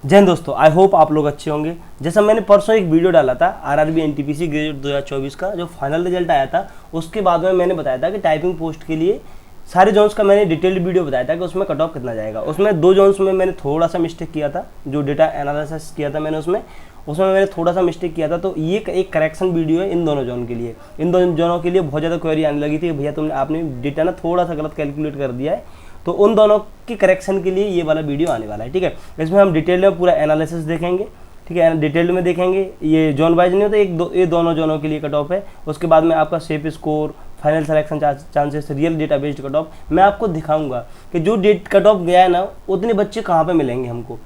जय हिंद दोस्तों, I hope आप लोग अच्छे होंगे। जैसा मैंने परसों एक वीडियो डाला था आरआरबी एनटीपीसी ग्रेजुएट 2024 का जो फाइनल रिजल्ट आया था, उसके बाद में मैंने बताया था कि टाइपिंग पोस्ट के लिए सारे जोन्स का मैंने डिटेल्ड वीडियो बताया था कि उसमें कट ऑफ कितना जाएगा। उसमें दो जोन्स में मैंने थोड़ा सा मिस्टेक किया था, जो डेटा एनालिसिस किया था मैंने उसमें मैंने थोड़ा सा मिस्टेक किया था। तो ये एक करेक्शन वीडियो है इन दोनों जोन के लिए। इन दोनों जोनों के लिए बहुत ज़्यादा क्वेरी आने लगी थी कि भैया आपने डेटा ना थोड़ा सा गलत कैलकुलेट कर दिया है, तो उन दोनों की करेक्शन के लिए ये वाला वीडियो आने वाला है। ठीक है, इसमें हम डिटेल में पूरा एनालिसिस देखेंगे। ठीक है, डिटेल में देखेंगे। ये जोन वाइज नहीं होता, ये दोनों जोनों के लिए कट ऑफ है। उसके बाद में आपका safe score, final selection chances, real data based cut off मैं आपको दिखाऊंगा कि जो डेट कट ऑफ गया है ना, उतने बच्चे कहाँ पे मिलेंगे हमको,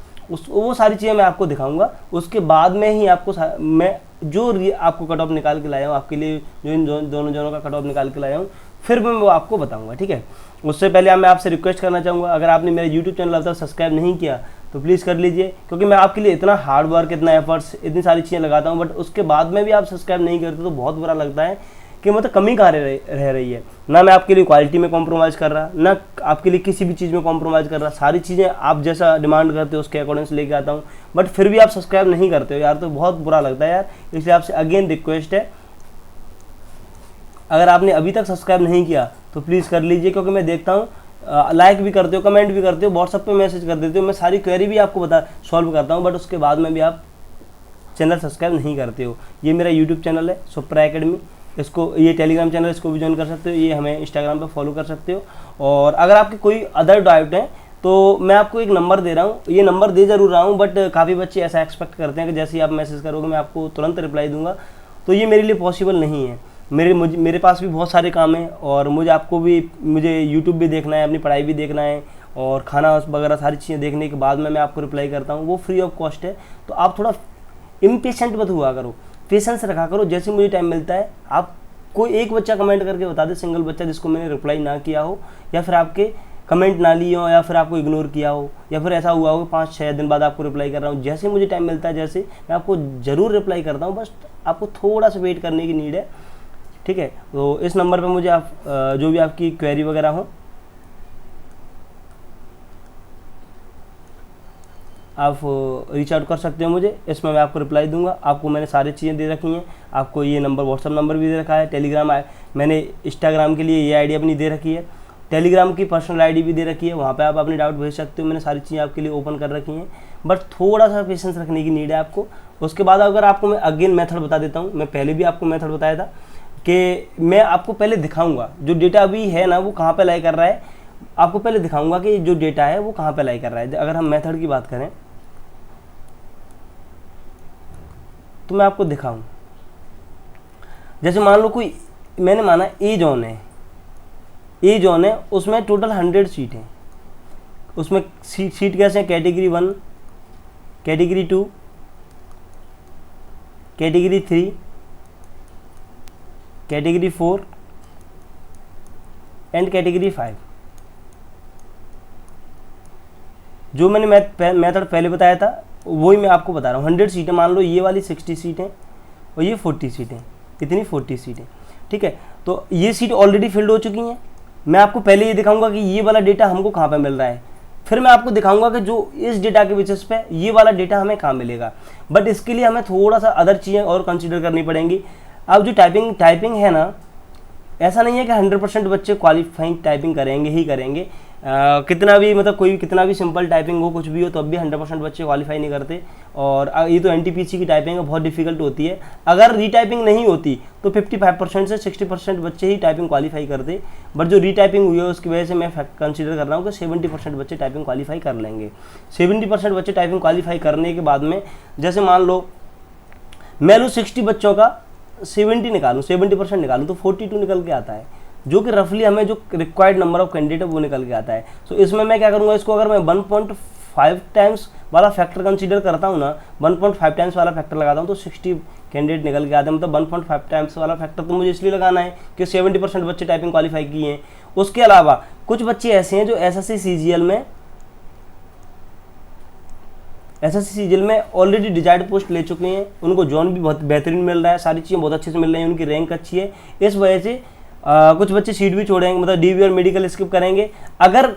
वो सारी चीज़ें मैं आपको दिखाऊंगा। उसके बाद में ही आपको मैं जो आपको कट ऑफ निकाल के लाया हूँ आपके लिए, जो इन दोनों जोनों का कट ऑफ निकाल के लाया हूँ, फिर मैं वो आपको बताऊंगा। ठीक है, उससे पहले मैं आपसे रिक्वेस्ट करना चाहूँगा, अगर आपने मेरे यूट्यूब चैनल अब तक सब्सक्राइब नहीं किया तो प्लीज़ कर लीजिए, क्योंकि मैं आपके लिए इतना हार्ड वर्क, इतना एफर्ट्स, इतनी सारी चीज़ें लगाता हूँ, बट उसके बाद में भी आप सब्सक्राइब नहीं करते तो बहुत बुरा लगता है कि मतलब कमी कहाँ रह रही है। ना मैं आपके लिए क्वालिटी में कॉम्प्रोमाइज़ कर रहा, ना आपके लिए किसी भी चीज़ में कॉम्प्रोमाइज़ कर रहा। सारी चीज़ें आप जैसा डिमांड करते हो उसके अकॉर्डिंग से लेके आता हूँ, बट फिर भी आप सब्सक्राइब नहीं करते हो यार, तो बहुत बुरा लगता है यार। इसलिए आपसे अगेन रिक्वेस्ट है, अगर आपने अभी तक सब्सक्राइब नहीं किया तो प्लीज़ कर लीजिए, क्योंकि मैं देखता हूँ लाइक भी करते हो, कमेंट भी करते हो, व्हाट्सएप पे मैसेज कर देते हो, मैं सारी क्वेरी भी आपको सॉल्व करता हूँ, बट उसके बाद में भी आप चैनल सब्सक्राइब नहीं करते हो। ये मेरा यूट्यूब चैनल है सुप्रा एकेडमी, इसको, ये टेलीग्राम चैनल, इसको भी ज्वाइन कर सकते हो, ये हमें इंस्टाग्राम पे फॉलो कर सकते हो। और अगर आपके कोई अदर डाउट है तो मैं आपको एक नंबर दे रहा हूँ, ये नंबर दे ज़रूर रहा हूँ, बट काफ़ी बच्चे ऐसा एक्सपेक्ट करते हैं कि जैसे ही आप मैसेज करोगे मैं आपको तुरंत रिप्लाई दूंगा, तो ये मेरे लिए पॉसिबल नहीं है। मेरे पास भी बहुत सारे काम हैं, और मुझे यूट्यूब भी देखना है, अपनी पढ़ाई भी देखना है, और खाना वगैरह सारी चीज़ें देखने के बाद में मैं आपको रिप्लाई करता हूँ, वो फ्री ऑफ कॉस्ट है। तो आप थोड़ा इम्पेशेंट मत हुआ करो, पेशेंस रखा करो। जैसे मुझे टाइम मिलता है, आप कोई एक बच्चा कमेंट करके बता दे, सिंगल बच्चा जिसको मैंने रिप्लाई ना किया हो, या फिर आपके कमेंट ना लिए हो, या फिर आपको इग्नोर किया हो, या फिर ऐसा हुआ हो कि 5-6 दिन बाद आपको रिप्लाई कर रहा हूँ। जैसे मुझे टाइम मिलता है, जैसे मैं आपको ज़रूर रिप्लाई करता हूँ, बस आपको थोड़ा सा वेट करने की नीड है। ठीक है, तो इस नंबर पे मुझे आप जो भी आपकी क्वेरी वगैरह हो आप रीच आउट कर सकते हो मुझे, इसमें मैं आपको रिप्लाई दूंगा। आपको मैंने सारी चीज़ें दे रखी हैं, आपको ये नंबर व्हाट्सअप नंबर भी दे रखा है, टेलीग्राम मैंने इंस्टाग्राम के लिए ये आईडी अपनी दे रखी है, टेलीग्राम की पर्सनल आईडी भी दे रखी है, वहाँ पे आप अपने डाउट भेज सकते हो। मैंने सारी चीज़ें आपके लिए ओपन कर रखी हैं, बट थोड़ा सा पेशेंस रखने की नीड है आपको। उसके बाद अगर आपको मैं अगेन मेथड बता देता हूँ, मैं पहले भी आपको मेथड बताया था कि मैं आपको पहले दिखाऊंगा जो डेटा अभी है ना वो कहाँ पे लाई कर रहा है, आपको पहले दिखाऊंगा कि जो डेटा है वो कहाँ पे लाई कर रहा है। अगर हम मेथड की बात करें तो मैं आपको दिखाऊं, जैसे मान लो कोई, मैंने माना ए जोन है, उसमें टोटल 100 सीट हैं। उसमें सीट कैसे हैं, category 1, category 2, category 3, category 4 and category 5। जो मैंने मेथड पहले बताया था वही मैं आपको बता रहा हूँ। 100 सीटें, मान लो ये वाली 60 सीटें और ये 40 सीटें, इतनी 40 सीटें। ठीक है, तो ये सीट ऑलरेडी फिल्ड हो चुकी हैं। मैं आपको पहले ये दिखाऊंगा कि ये वाला डेटा हमको कहाँ पे मिल रहा है, फिर मैं आपको दिखाऊंगा कि जो इस डेटा के बेसिस पे ये वाला डेटा हमें कहाँ मिलेगा। बट इसके लिए हमें थोड़ा सा अदर चीज़ें और कंसिडर करनी पड़ेंगी। अब जो टाइपिंग है ना, ऐसा नहीं है कि 100% बच्चे क्वालिफाइंग टाइपिंग करेंगे ही करेंगे। कितना भी मतलब कोई कितना भी सिंपल टाइपिंग हो, कुछ भी हो, तो अब भी 100% बच्चे क्वालिफाई नहीं करते। और ये तो एनटीपीसी की टाइपिंग है, बहुत डिफिकल्ट होती है। अगर रीटाइपिंग नहीं होती तो 55% से 60% बच्चे ही टाइपिंग क्वालिफाई करते, बट जो रीटाइपिंग हुई है उसकी वजह से मैं कंसिडर कर रहा हूँ कि 70% बच्चे टाइपिंग क्वालिफाई कर लेंगे। 70% बच्चे टाइपिंग क्वालिफाई करने के बाद में, जैसे मान लो मैं लूँ 60 बच्चों का 70 निकालूँ, 70% निकालूँ, तो 42 निकल के आता है, जो कि रफली हमें जो रिक्वायर्ड नंबर ऑफ कैंडिडेट है वो निकल के आता है। सो इसमें मैं क्या करूँगा, इसको अगर मैं 1.5 टाइम्स वाला फैक्टर कंसीडर करता हूँ ना, 1.5 टाइम्स वाला फैक्टर लगाता हूँ, तो 60 कैंडिडेट निकल के आते हैं। मतलब 1.5 टाइम्स वाला फैक्टर तो मुझे इसलिए लगाना है कि 70% बच्चे टाइपिंग क्वालिफाई किए हैं। उसके अलावा कुछ बच्चे ऐसे हैं जो एसएससी सीजीएल में ऑलरेडी डिजायर्ड पोस्ट ले चुके हैं, उनको जॉन भी बहुत बेहतरीन मिल रहा है, सारी चीज़ें बहुत अच्छे से मिल रही हैं, उनकी रैंक अच्छी है। इस वजह से कुछ बच्चे सीट भी छोड़ेंगे, मतलब डीवी और मेडिकल स्किप करेंगे। अगर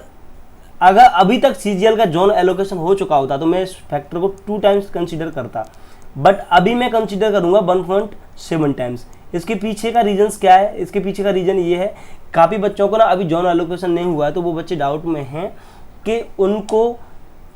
अगर अभी तक सीजीएल का जोन एलोकेशन हो चुका होता तो मैं इस फैक्टर को 2 टाइम्स कंसीडर करता, बट अभी मैं कंसीडर करूंगा 1.7 टाइम्स। इसके पीछे का रीजंस क्या है? इसके पीछे का रीजन ये है, काफ़ी बच्चों को ना अभी जोन एलोकेशन नहीं हुआ है, तो वो बच्चे डाउट में हैं कि उनको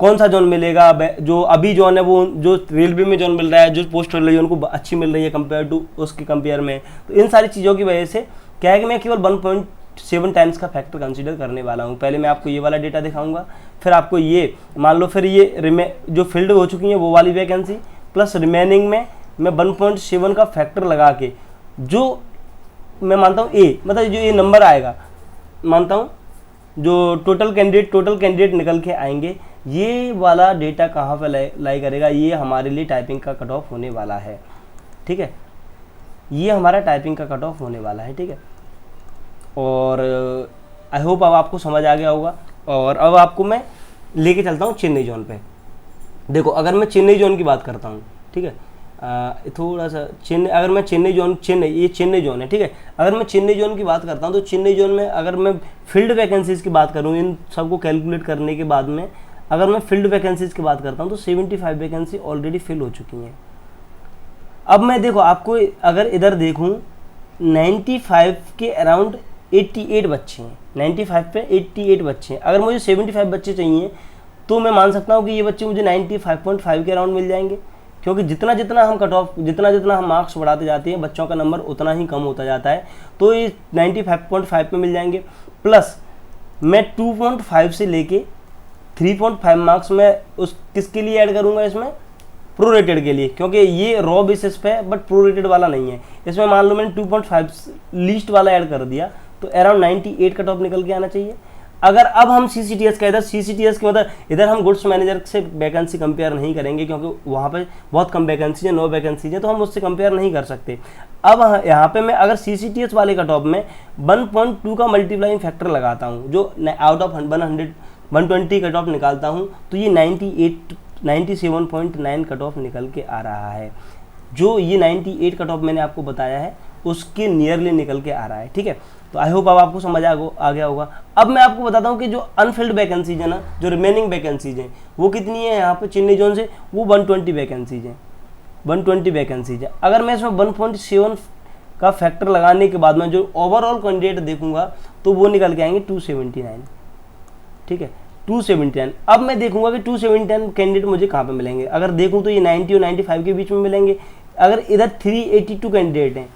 कौन सा जोन मिलेगा। जो अभी जोन है वो जो रेलवे में जोन मिल रहा है, जो पोस्ट मिल रही है उनको अच्छी मिल रही है कंपेयर टू उसके कंपेयर में। तो इन सारी चीज़ों की वजह से क्या है कि मैं केवल 1.7 टाइम्स का फैक्टर कंसीडर करने वाला हूँ। पहले मैं आपको ये वाला डेटा दिखाऊंगा, फिर आपको ये मान लो, फिर ये जो फील्ड हो चुकी है वो वाली वैकेंसी प्लस रिमेनिंग में मैं 1.7 का फैक्टर लगा के, जो मैं मानता हूँ ए, मतलब जो ये नंबर आएगा, मानता हूँ जो टोटल कैंडिडेट निकल के आएंगे, ये वाला डेटा कहाँ पे लाई करेगा, ये हमारे लिए टाइपिंग का कट ऑफ होने वाला है। ठीक है, ये हमारा टाइपिंग का कट ऑफ होने वाला है। ठीक है, और आई होप अब आपको समझ आ गया होगा। और अब आपको मैं लेके चलता हूँ चेन्नई जोन पे। देखो, अगर मैं चेन्नई जोन की बात करता हूँ, ठीक है, थोड़ा सा अगर मैं ये चेन्नई जोन है। ठीक है, अगर मैं चेन्नई जोन की बात करता हूँ तो चेन्नई जोन में अगर मैं फील्ड वैकेंसीज़ की बात करूँ, इन सबको कैलकुलेट करने के बाद में अगर मैं फील्ड वैकेंसीज़ की बात करता हूँ तो 75 वैकेंसी ऑलरेडी फिल हो चुकी हैं। अब मैं देखो आपको अगर इधर देखूँ 95 के अराउंड 88 बच्चे हैं, 95 पे 88 बच्चे हैं। अगर मुझे 75 बच्चे चाहिए तो मैं मान सकता हूँ कि ये बच्चे मुझे 95.5 के अराउंड मिल जाएंगे, क्योंकि जितना जितना हम कट ऑफ जितना हम मार्क्स बढ़ाते जाते हैं बच्चों का नंबर उतना ही कम होता जाता है। तो ये 95.5 पे मिल जाएंगे। प्लस मैं 2.5 से लेके 3.5 मार्क्स में उस किसके लिए ऐड करूँगा इसमें, प्रोरेटेड के लिए, क्योंकि ये रॉ बेसिस पे है बट प्रोरेटेड वाला नहीं है। इसमें मान लो मैंने 2.5 लीस्ट वाला ऐड कर दिया तो अराउंड 98 कट ऑफ निकल के आना चाहिए। अगर अब हम सीसीटीएस का सीसीटीएस के मतलब इधर हम गुड्स मैनेजर से वैकेंसी कंपेयर नहीं करेंगे, क्योंकि वहाँ पे बहुत कम वैकेंसी है, 9 वैकेंसी है, तो हम उससे कंपेयर नहीं कर सकते। अब यहाँ पे मैं अगर सीसीटीएस वाले कट ऑफ में 1.2 का मल्टीप्लाइंग फैक्टर लगाता हूँ, जो आउट ऑफ 120 कट ऑफ निकालता हूँ, तो ये 97.9 कट ऑफ निकल के आ रहा है। जो ये 98 कट ऑफ मैंने आपको बताया है उसके नियरली निकल के आ रहा है। ठीक है, तो आई होप अब आपको समझ आ गया होगा। अब मैं आपको बताता हूँ कि जो अनफिल्ड वैकेंसीज है ना, जो रिमेनिंग वैकेंसीज हैं वो कितनी है यहाँ पे चेन्नई जोन से, वो 120 वैकेंसीज हैं, 120 वैकेंसीज है। अगर मैं इसमें 1.7 का फैक्टर लगाने के बाद में जो ओवरऑल कैंडिडेट देखूंगा तो वो निकल के आएंगे 279। ठीक है, 279। अब मैं देखूंगा कि 279 कैंडिडेट मुझे कहाँ पे मिलेंगे। अगर देखूं तो ये 90 और 95 के बीच में मिलेंगे। अगर इधर 382 कैंडिडेट हैं,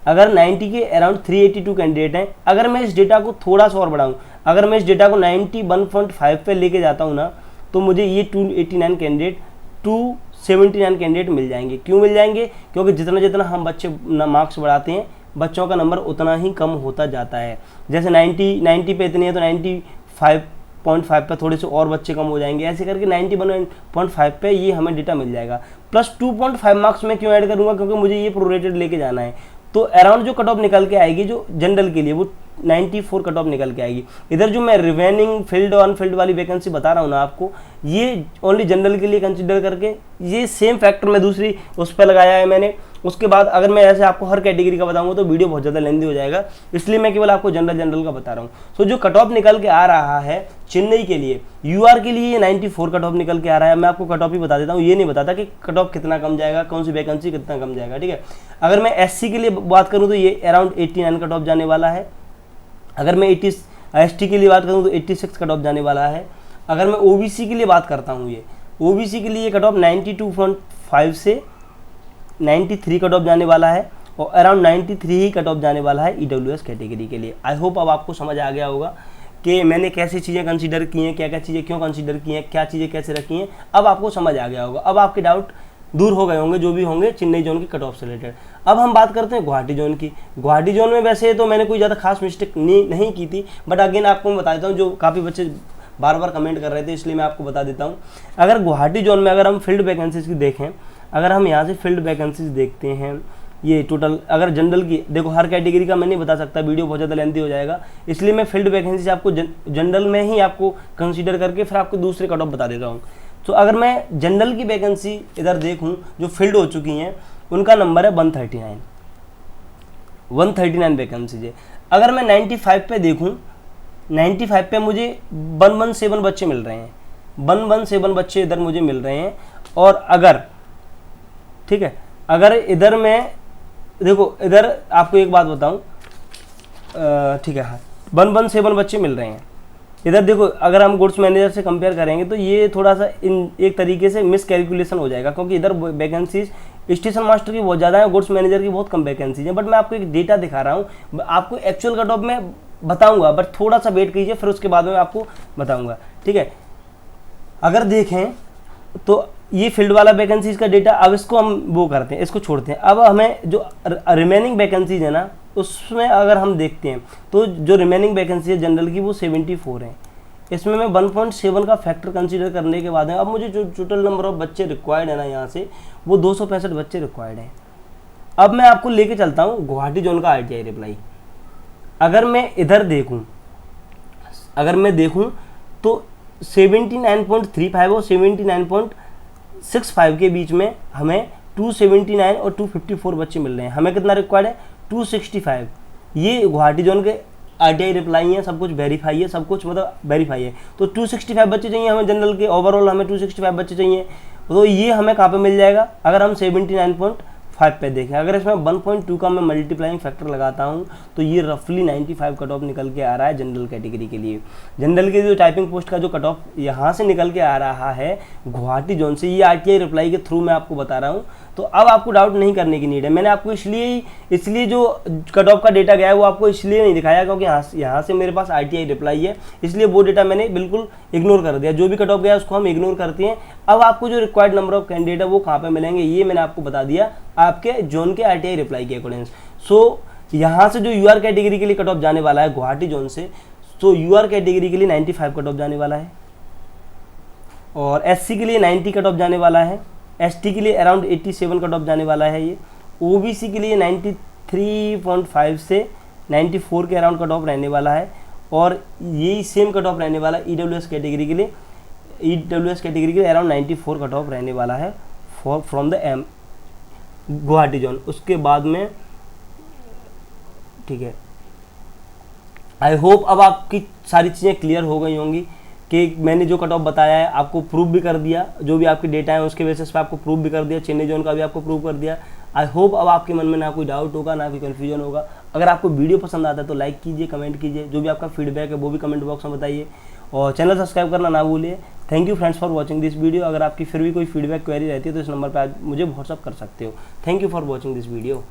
अगर 90 के अराउंड 382 कैंडिडेट हैं, अगर मैं इस डेटा को थोड़ा सा और बढ़ाऊं, अगर मैं इस डेटा को 91.5 पे लेके जाता हूं ना, तो मुझे ये 279 कैंडिडेट मिल जाएंगे। क्यों मिल जाएंगे? क्योंकि जितना जितना हम बच्चे मार्क्स बढ़ाते हैं बच्चों का नंबर उतना ही कम होता जाता है। जैसे 90 पे इतने हैं तो 95.5 पे थोड़े से और बच्चे कम हो जाएंगे, ऐसे करके 91.5 पे ये हमें डेटा मिल जाएगा। प्लस 2.5 मार्क्स में क्यों ऐड करूँगा, क्योंकि मुझे ये प्रोरेटेड लेके जाना है। तो अराउंड जो कट ऑफ निकल के आएगी जो जनरल के लिए वो 94 कट ऑफ निकल के आएगी। इधर जो मैं रिमेनिंग फील्ड और अनफिल्ड वाली वैकेंसी बता रहा हूँ ना आपको, ये ओनली जनरल के लिए कंसिडर करके ये सेम फैक्टर मैं दूसरी उस पर लगाया है मैंने। उसके बाद अगर मैं ऐसे आपको हर कैटेगरी का बताऊंगा तो वीडियो बहुत ज़्यादा लेंदी हो जाएगा, इसलिए मैं केवल आपको जनरल का बता रहा हूँ। सो जो कट ऑफ निकल के आ रहा है चेन्नई के लिए, यूआर के लिए ये 94 कट ऑफ निकल के आ रहा है। मैं आपको कट ऑफ ही बता देता हूँ, ये नहीं बताता कि कट ऑफ कितना कम जाएगा, कौन सी वैकेंसी कितना कम जाएगा। ठीक है, अगर मैं एससी के लिए बात करूँ तो ये अराउंड 89 कट ऑफ जाने वाला है। अगर मैं एसटी के लिए बात करूँ तो 86 कट ऑफ जाने वाला है। अगर मैं ओबीसी के लिए बात करता हूँ, ये ओबीसी के लिए कट ऑफ 92.5 से 93 कट ऑफ जाने वाला है और अराउंड 93 ही कट ऑफ जाने वाला है ईडब्ल्यूएस कैटेगरी के लिए। आई होप अब आपको समझ आ गया होगा कि मैंने कैसी चीज़ें कंसीडर की हैं, क्या क्या चीज़ें क्यों कंसीडर की हैं, क्या चीज़ें कैसे रखी हैं। अब आपको समझ आ गया होगा, अब आपके डाउट दूर हो गए होंगे जो भी होंगे चेन्नई जोन की कट ऑफ से रिलेटेड। अब हम बात करते हैं गुवाहाटी जोन की। गुवाहाटी जोन में वैसे तो मैंने कोई ज़्यादा खास मिस्टेक नहीं की थी, बट अगेन आपको मैं बता देता हूँ, जो काफ़ी बच्चे बार बार कमेंट कर रहे थे इसलिए मैं आपको बता देता हूँ। अगर गुवाहाटी जोन में अगर हम फील्ड वैकेंसीज की देखें, अगर हम यहाँ से फील्ड वैकेंसीज देखते हैं, ये टोटल अगर जनरल की देखो, हर कैटेगरी का मैं नहीं बता सकता, वीडियो बहुत ज़्यादा लेंथी हो जाएगा, इसलिए मैं फील्ड वैकेंसी आपको जनरल में ही आपको कंसीडर करके फिर आपको दूसरे कट ऑफ बता देता हूँ। तो अगर मैं जनरल की वैकेंसी इधर देखूँ जो फील्ड हो चुकी हैं उनका नंबर है 139 वैकेंसीज है। अगर मैं 95 पे देखूँ 95 पे मुझे 117 बच्चे मिल रहे हैं, 117 बच्चे इधर मुझे मिल रहे हैं। और अगर ठीक है, अगर इधर मैं देखो, इधर आपको एक बात बताऊं, ठीक है, हाँ 117 बच्चे मिल रहे हैं इधर। देखो अगर हम गुड्स मैनेजर से कंपेयर करेंगे तो ये थोड़ा सा इन एक तरीके से मिस कैलकुलेशन हो जाएगा, क्योंकि इधर वैकेंसीज स्टेशन मास्टर की बहुत ज़्यादा है, गुड्स मैनेजर की बहुत कम वैकेंसीज है। बट मैं आपको एक डेटा दिखा रहा हूँ, आपको एक्चुअल कट ऑफ में बताऊंगा, बट थोड़ा सा वेट कीजिए, फिर उसके बाद में आपको बताऊंगा, ठीक है। अगर देखें तो ये फील्ड वाला वैकेंसीज का डेटा, अब इसको हम वो करते हैं, इसको छोड़ते हैं। अब हमें जो रिमेनिंग वैकेंसीज है ना, उसमें अगर हम देखते हैं तो जो रिमेनिंग वैकेंसी है जनरल की वो 74 है। इसमें मैं 1.7 का फैक्टर कंसीडर करने के बाद में अब मुझे जो टोटल नंबर ऑफ बच्चे रिक्वायर्ड है ना यहाँ से, वो 265 बच्चे रिक्वायर्ड हैं। अब मैं आपको लेके चलता हूँ गुवाहाटी जोन का RTI रिप्लाई। अगर मैं इधर देखूँ, अगर मैं देखूँ तो 79.35 और 79.65 के बीच में हमें 279 और 254 बच्चे मिल रहे हैं। हमें कितना रिक्वायर्ड है? 265। ये गुवाहाटी जोन के RTI रिप्लाई है, सब कुछ वेरीफाई है, सब कुछ मतलब वेरीफाई है। तो 265 बच्चे चाहिए हमें जनरल के, ओवरऑल हमें 265 बच्चे चाहिए। तो ये हमें कहाँ पे मिल जाएगा? अगर हम 79.5 पे देखें, अगर इसमें 1.2 का मैं मल्टीप्लाइंग फैक्टर लगाता हूँ तो ये रफली 95 कट ऑफ निकल के आ रहा है जनरल कैटेगरी के लिए। जनरल के जो टाइपिंग पोस्ट का जो कट ऑफ यहाँ से निकल के आ रहा है गुवाहाटी जोन से, ये RTI रिप्लाई के थ्रू मैं आपको बता रहा हूँ। तो अब आपको डाउट नहीं करने की नीड है। मैंने आपको इसलिए जो कट ऑफ का डेटा गया है वो आपको इसलिए नहीं दिखाया क्योंकि यहाँ से मेरे पास RTI रिप्लाई है, इसलिए वो डेटा मैंने बिल्कुल इग्नोर कर दिया। जो भी कट ऑफ गया उसको हम इग्नोर करते हैं। अब आपको जो रिक्वायर्ड नंबर ऑफ कैंडिडेट है वो कहाँ पे मिलेंगे, ये मैंने आपको बता दिया आपके जोन के RTI रिप्लाई के अकॉर्डिंग। सो यहाँ से जो UR कैटेगरी के लिए कट ऑफ जाने वाला है गुवाहाटी जोन से, तो UR कैटेगरी के लिए 95 कट ऑफ जाने वाला है, और SC के लिए 90 कट ऑफ जाने वाला है, ST के लिए अराउंड 87 कट ऑफ जाने वाला है ये, OBC के लिए 93.5 से 94 के अराउंड कट ऑफ रहने वाला है, और यही सेम कट ऑफ रहने वाला है EWS कैटेगरी के लिए। EWS कैटेगरी के लिए अराउंड 94 कट ऑफ रहने वाला है फ्रॉम द गुवाहाटी जोन। उसके बाद में ठीक है, आई होप अब आपकी सारी चीज़ें क्लियर हो गई होंगी कि मैंने जो कट ऑफ बताया है आपको प्रूव भी कर दिया, जो भी आपके डेटा है उसके बेसिस पे आपको प्रूव भी कर दिया, चेन्नई जोन का भी आपको प्रूव कर दिया। आई होप अब आपके मन में ना कोई डाउट होगा, ना कोई कन्फ्यूजन होगा। अगर आपको वीडियो पसंद आता है तो लाइक कीजिए, कमेंट कीजिए, जो भी आपका फीडबैक है वो भी कमेंट बॉक्स में बताइए, और चैनल सब्सक्राइब करना ना भूलिए। Thank you friends for watching this video. अगर आपकी फिर भी कोई फीडबैक क्वेरी रहती है तो इस नंबर पर मुझे व्हाट्सअप कर सकते हो। Thank you for watching this video.